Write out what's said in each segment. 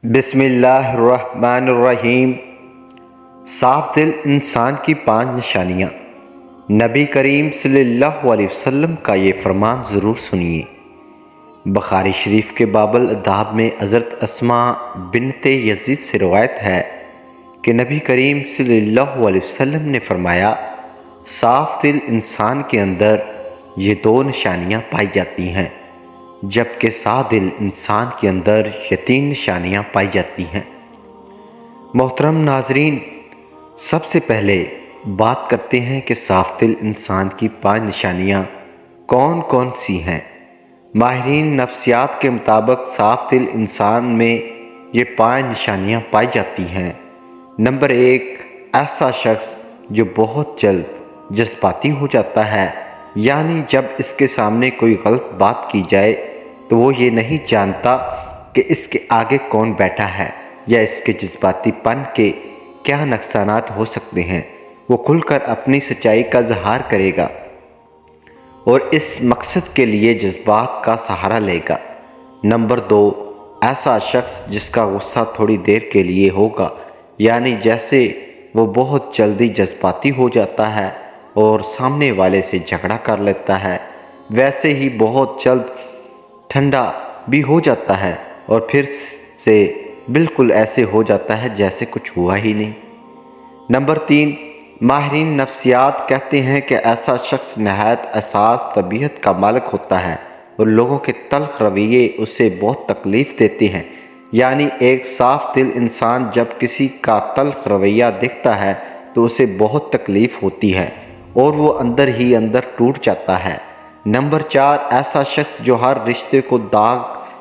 بسم اللہ الرحمن الرحیم۔ صاف دل انسان کی 5 نشانیاں۔ نبی کریم صلی اللہ علیہ وسلم کا یہ فرمان ضرور سنیے۔ بخاری شریف کے باب الاداب میں حضرت اسماء بنت یزید سے روایت ہے کہ نبی کریم صلی اللہ علیہ وسلم نے فرمایا، صاف دل انسان کے اندر یہ 2 نشانیاں پائی جاتی ہیں، جبکہ صاف دل انسان کے اندر یہ 3 نشانیاں پائی جاتی ہیں۔ محترم ناظرین، سب سے پہلے بات کرتے ہیں کہ صاف دل انسان کی 5 نشانیاں کون کون سی ہیں۔ ماہرین نفسیات کے مطابق صاف دل انسان میں یہ 5 نشانیاں پائی جاتی ہیں۔ نمبر 1، ایسا شخص جو بہت جلد جذباتی ہو جاتا ہے، یعنی جب اس کے سامنے کوئی غلط بات کی جائے تو وہ یہ نہیں جانتا کہ اس کے آگے کون بیٹھا ہے یا اس کے جذباتی پن کے کیا نقصانات ہو سکتے ہیں۔ وہ کھل کر اپنی سچائی کا اظہار کرے گا اور اس مقصد کے لیے جذبات کا سہارا لے گا۔ نمبر 2، ایسا شخص جس کا غصہ تھوڑی دیر کے لیے ہوگا، یعنی جیسے وہ بہت جلدی جذباتی ہو جاتا ہے اور سامنے والے سے جھگڑا کر لیتا ہے، ویسے ہی بہت جلد ٹھنڈا بھی ہو جاتا ہے اور پھر سے بالکل ایسے ہو جاتا ہے جیسے کچھ ہوا ہی نہیں۔ نمبر 3، ماہرین نفسیات کہتے ہیں کہ ایسا شخص نہایت حساس طبیعت کا مالک ہوتا ہے اور لوگوں کے تلخ رویے اسے بہت تکلیف دیتے ہیں۔ یعنی ایک صاف دل انسان جب کسی کا تلخ رویہ دیکھتا ہے تو اسے بہت تکلیف ہوتی ہے اور وہ اندر ہی اندر ٹوٹ جاتا ہے۔ نمبر 4، ایسا شخص جو ہر رشتے کو داغ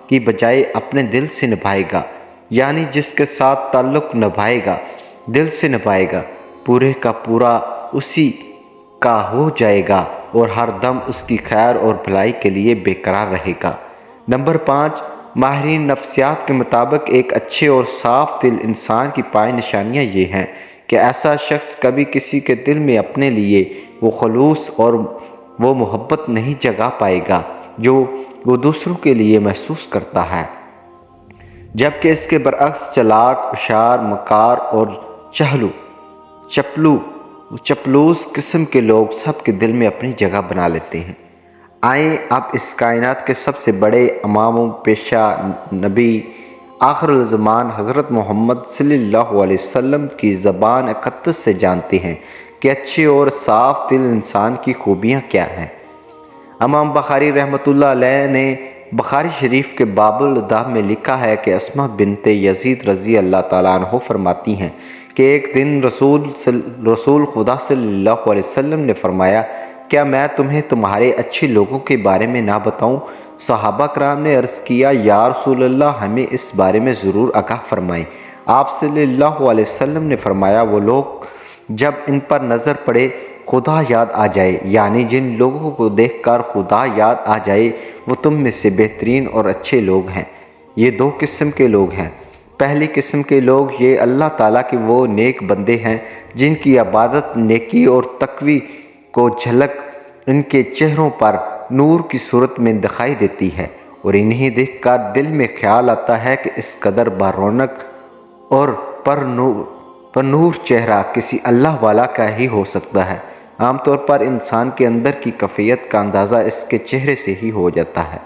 کی بجائے اپنے دل سے نبھائے گا، یعنی جس کے ساتھ تعلق نبھائے گا، دل سے نبھائے گا، پورے کا پورا اسی کا ہو جائے گا اور ہر دم اس کی خیر اور بھلائی کے لیے بے قرار رہے گا۔ نمبر 5، ماہرین نفسیات کے مطابق ایک اچھے اور صاف دل انسان کی 5 نشانیاں یہ ہیں کہ ایسا شخص کبھی کسی کے دل میں اپنے لیے وہ خلوص اور وہ محبت نہیں جگا پائے گا جو وہ دوسروں کے لیے محسوس کرتا ہے، جبکہ اس کے برعکس چلاک، ہوشیار، مکار اور چپلوس قسم کے لوگ سب کے دل میں اپنی جگہ بنا لیتے ہیں۔ آئیں اب اس کائنات کے سب سے بڑے امام و پیشہ نبی آخر الزمان حضرت محمد صلی اللہ علیہ وسلم کی زبان اقدس سے جانتے ہیں کہ اچھے اور صاف دل انسان کی خوبیاں کیا ہیں۔ امام بخاری رحمۃ اللہ علیہ نے بخاری شریف کے باب الاداب میں لکھا ہے کہ اسماء بنت یزید رضی اللہ تعالیٰ عنہ فرماتی ہیں کہ ایک دن رسول خدا صلی اللہ علیہ وسلم نے فرمایا، کیا میں تمہیں تمہارے اچھے لوگوں کے بارے میں نہ بتاؤں؟ صحابہ کرام نے عرض کیا، یا رسول اللہ، ہمیں اس بارے میں ضرور آگاہ فرمائیں۔ آپ صلی اللہ علیہ وسلم نے فرمایا، وہ لوگ جب ان پر نظر پڑے خدا یاد آ جائے، یعنی جن لوگوں کو دیکھ کر خدا یاد آ جائے وہ تم میں سے بہترین اور اچھے لوگ ہیں۔ یہ 2 قسم کے لوگ ہیں۔ پہلی قسم کے لوگ یہ اللہ تعالیٰ کے وہ نیک بندے ہیں جن کی عبادت، نیکی اور تقوی کو جھلک ان کے چہروں پر نور کی صورت میں دکھائی دیتی ہے اور انہیں دیکھ کر دل میں خیال آتا ہے کہ اس قدر برونق اور پر نور چہرہ کسی اللہ والا کا ہی ہو سکتا ہے۔ عام طور پر انسان کے اندر کی کیفیت کا اندازہ اس کے چہرے سے ہی ہو جاتا ہے۔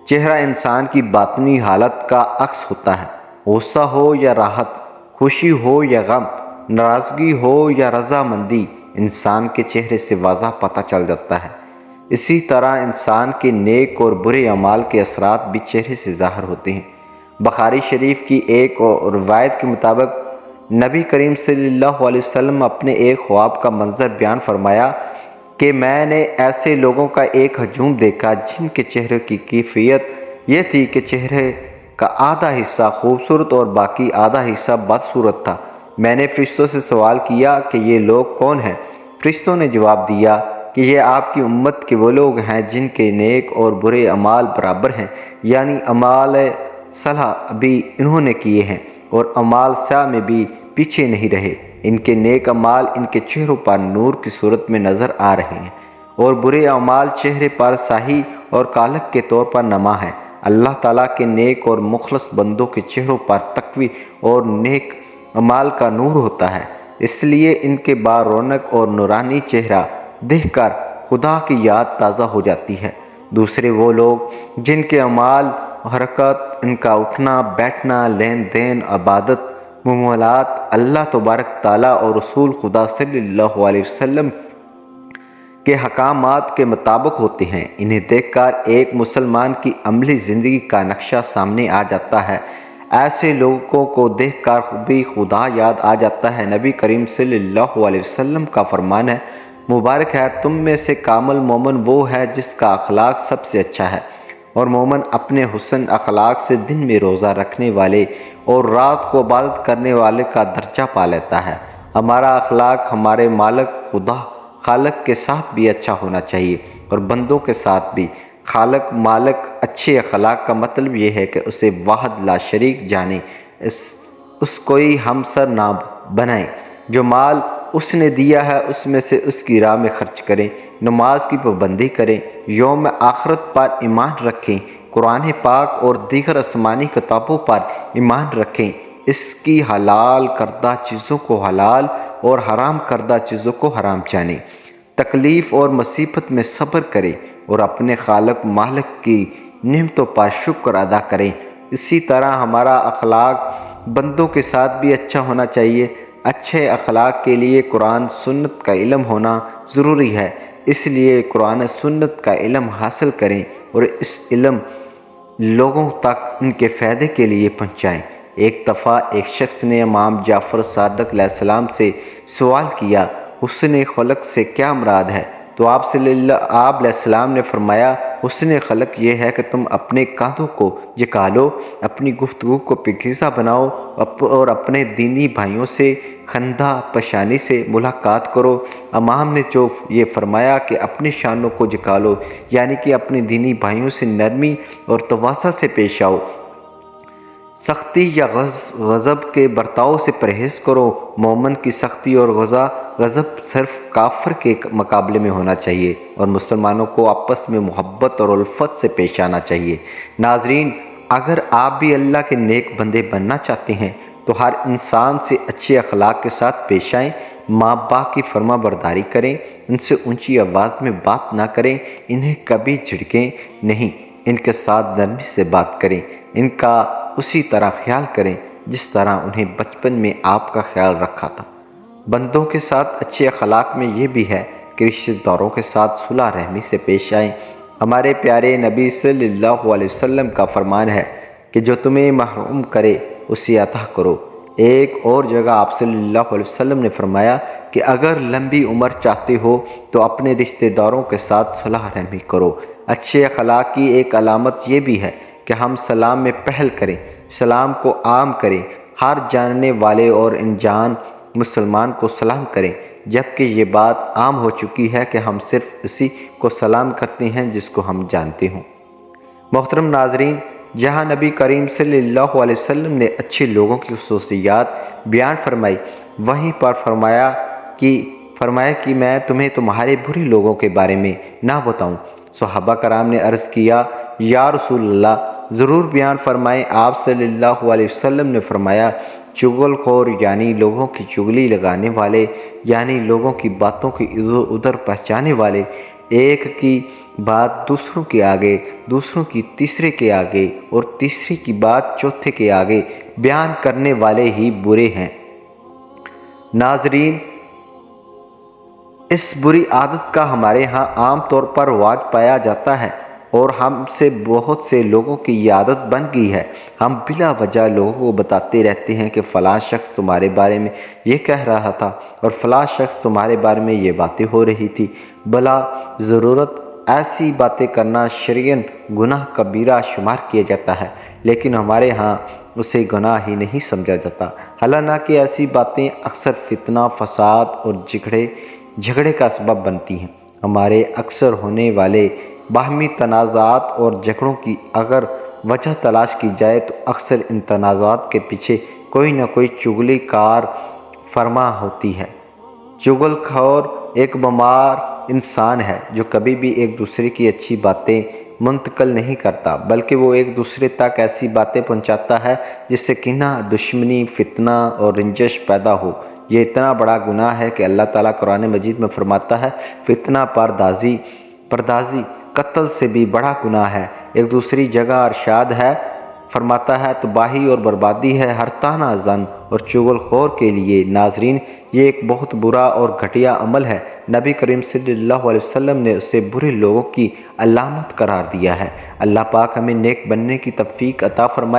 چہرہ انسان کی باطنی حالت کا عکس ہوتا ہے۔ غصہ ہو یا راحت، خوشی ہو یا غم، ناراضگی ہو یا رضامندی، انسان کے چہرے سے واضح پتہ چل جاتا ہے۔ اسی طرح انسان کے نیک اور برے اعمال کے اثرات بھی چہرے سے ظاہر ہوتے ہیں۔ بخاری شریف کی ایک روایت کے مطابق نبی کریم صلی اللہ علیہ وسلم اپنے ایک خواب کا منظر بیان فرمایا کہ میں نے ایسے لوگوں کا ایک ہجوم دیکھا جن کے چہرے کی کیفیت یہ تھی کہ چہرے کا آدھا حصہ خوبصورت اور باقی آدھا حصہ بدصورت تھا۔ میں نے فرشتوں سے سوال کیا کہ یہ لوگ کون ہیں؟ فرشتوں نے جواب دیا کہ یہ آپ کی امت کے وہ لوگ ہیں جن کے نیک اور برے اعمال برابر ہیں، یعنی اعمال صالحہ بھی انہوں نے کیے ہیں اور اعمال سیاہ میں بھی پیچھے نہیں رہے۔ ان کے نیک اعمال ان کے چہروں پر نور کی صورت میں نظر آ رہے ہیں اور برے اعمال چہرے پر سیاہی اور کالک کے طور پر نما ہے۔ اللہ تعالیٰ کے نیک اور مخلص بندوں کے چہروں پر تقوی اور نیک اعمال کا نور ہوتا ہے، اس لیے ان کے رونق اور نورانی چہرہ دیکھ کر خدا کی یاد تازہ ہو جاتی ہے۔ دوسرے وہ لوگ جن کے اعمال، حرکت، ان کا اٹھنا بیٹھنا، لین دین، عبادت، معاملات اللہ تبارک تعالیٰ اور رسول خدا صلی اللہ علیہ وسلم کے حکامات کے مطابق ہوتے ہیں، انہیں دیکھ کر ایک مسلمان کی عملی زندگی کا نقشہ سامنے آ جاتا ہے۔ ایسے لوگوں کو دیکھ کر بھی خدا یاد آ جاتا ہے۔ نبی کریم صلی اللہ علیہ وسلم کا فرمان ہے، مبارک ہے تم میں سے کامل مومن وہ ہے جس کا اخلاق سب سے اچھا ہے، اور مومن اپنے حسن اخلاق سے دن میں روزہ رکھنے والے اور رات کو عبادت کرنے والے کا درجہ پا لیتا ہے۔ ہمارا اخلاق ہمارے مالک خالق کے ساتھ بھی اچھا ہونا چاہیے اور بندوں کے ساتھ بھی۔ خالق مالک اچھے اخلاق کا مطلب یہ ہے کہ اسے واحد لا شریک جانے، اس کوئی ہمسر نہ بنائیں، جو مال اس نے دیا ہے اس میں سے اس کی راہ میں خرچ کریں، نماز کی پابندی کریں، یوم آخرت پر ایمان رکھیں، قرآن پاک اور دیگر آسمانی کتابوں پر ایمان رکھیں، اس کی حلال کردہ چیزوں کو حلال اور حرام کردہ چیزوں کو حرام جانیں، تکلیف اور مصیبت میں صبر کریں اور اپنے خالق مالک کی نعمتوں پر شکر ادا کریں۔ اسی طرح ہمارا اخلاق بندوں کے ساتھ بھی اچھا ہونا چاہیے۔ اچھے اخلاق کے لیے قرآن سنت کا علم ہونا ضروری ہے، اس لیے قرآن سنت کا علم حاصل کریں اور اس علم لوگوں تک ان کے فائدے کے لیے پہنچائیں۔ ایک دفعہ ایک شخص نے امام جعفر صادق علیہ السلام سے سوال کیا، حسن خلق سے کیا مراد ہے؟ تو آپ علیہ السلام نے فرمایا، حسن خلق یہ ہے کہ تم اپنے کاندھوں کو جھکا لو، اپنی گفتگو کو پاکیزہ بناؤ اور اپنے دینی بھائیوں سے خندہ پیشانی سے ملاقات کرو۔ امام نے جو یہ فرمایا کہ اپنی شانوں کو جھکا لو، یعنی کہ اپنے دینی بھائیوں سے نرمی اور تواضع سے پیش آؤ، سختی یا غضب کے برتاؤ سے پرہیز کرو۔ مومن کی سختی اور غضب صرف کافر کے مقابلے میں ہونا چاہیے اور مسلمانوں کو آپس میں محبت اور الفت سے پیش آنا چاہیے۔ ناظرین، اگر آپ بھی اللہ کے نیک بندے بننا چاہتے ہیں تو ہر انسان سے اچھے اخلاق کے ساتھ پیش آئیں، ماں باپ کی فرما برداری کریں، ان سے اونچی آواز میں بات نہ کریں، انہیں کبھی جھڑکیں نہیں، ان کے ساتھ نرمی سے بات کریں، ان کا اسی طرح خیال کریں جس طرح انہیں بچپن میں آپ کا خیال رکھا تھا۔ بندوں کے ساتھ اچھے اخلاق میں یہ بھی ہے کہ رشتہ داروں کے ساتھ صلح رحمی سے پیش آئیں۔ ہمارے پیارے نبی صلی اللہ علیہ وسلم کا فرمان ہے کہ جو تمہیں محروم کرے اسے عطا کرو۔ ایک اور جگہ آپ صلی اللہ علیہ وسلم نے فرمایا کہ اگر لمبی عمر چاہتے ہو تو اپنے رشتہ داروں کے ساتھ صلح رحمی کرو۔ اچھے اخلاق کی ایک علامت یہ بھی ہے کہ ہم سلام میں پہل کریں، سلام کو عام کریں، ہر جاننے والے اور انجان مسلمان کو سلام کریں، جبکہ یہ بات عام ہو چکی ہے کہ ہم صرف اسی کو سلام کرتے ہیں جس کو ہم جانتے ہوں۔ محترم ناظرین، جہاں نبی کریم صلی اللہ علیہ وسلم نے اچھے لوگوں کی خصوصیات بیان فرمائی، وہیں پر فرمایا کہ میں تمہیں تمہارے برے لوگوں کے بارے میں نہ بتاؤں۔ صحابہ کرام نے عرض کیا، یا رسول اللہ، ضرور بیان فرمائیں۔ آپ صلی اللہ علیہ وسلم نے فرمایا، چغل خور یعنی لوگوں کی چغلی لگانے والے، یعنی لوگوں کی باتوں کی ادھر پہنچانے والے، ایک کی بات دوسروں کے آگے، دوسروں کی تیسرے کے آگے اور تیسرے کی بات چوتھے کے آگے بیان کرنے والے ہی برے ہیں۔ ناظرین، اس بری عادت کا ہمارے ہاں عام طور پر رواج پایا جاتا ہے اور ہم سے بہت سے لوگوں کی یہ عادت بن گئی ہے۔ ہم بلا وجہ لوگوں کو بتاتے رہتے ہیں کہ فلاں شخص تمہارے بارے میں یہ کہہ رہا تھا اور فلاں شخص تمہارے بارے میں یہ باتیں ہو رہی تھی۔ بلا ضرورت ایسی باتیں کرنا شرعاً گناہ کبیرہ شمار کیا جاتا ہے، لیکن ہمارے ہاں اسے گناہ ہی نہیں سمجھا جاتا۔ حالانکہ ایسی باتیں اکثر فتنہ، فساد اور جھگڑے کا سبب بنتی ہیں۔ ہمارے اکثر ہونے والے باہمی تنازعات اور جھگڑوں کی اگر وجہ تلاش کی جائے تو اکثر ان تنازعات کے پیچھے کوئی نہ کوئی چغلی کار فرما ہوتی ہے۔ چغل خور ایک بیمار انسان ہے جو کبھی بھی ایک دوسرے کی اچھی باتیں منتقل نہیں کرتا، بلکہ وہ ایک دوسرے تک ایسی باتیں پہنچاتا ہے جس سے کینہ، دشمنی، فتنہ اور رنجش پیدا ہو۔ یہ اتنا بڑا گناہ ہے کہ اللہ تعالیٰ قرآن مجید میں فرماتا ہے، فتنہ پردازی قتل سے بھی بڑا گناہ ہے۔ ایک دوسری جگہ ارشاد ہے، فرماتا ہے، تباہی اور بربادی ہے ہر طعنہ زن اور چغل خور کے لیے۔ ناظرین، یہ ایک بہت برا اور گھٹیا عمل ہے۔ نبی کریم صلی اللہ علیہ وسلم نے اسے برے لوگوں کی علامت قرار دیا ہے۔ اللہ پاک ہمیں نیک بننے کی توفیق عطا فرمائے۔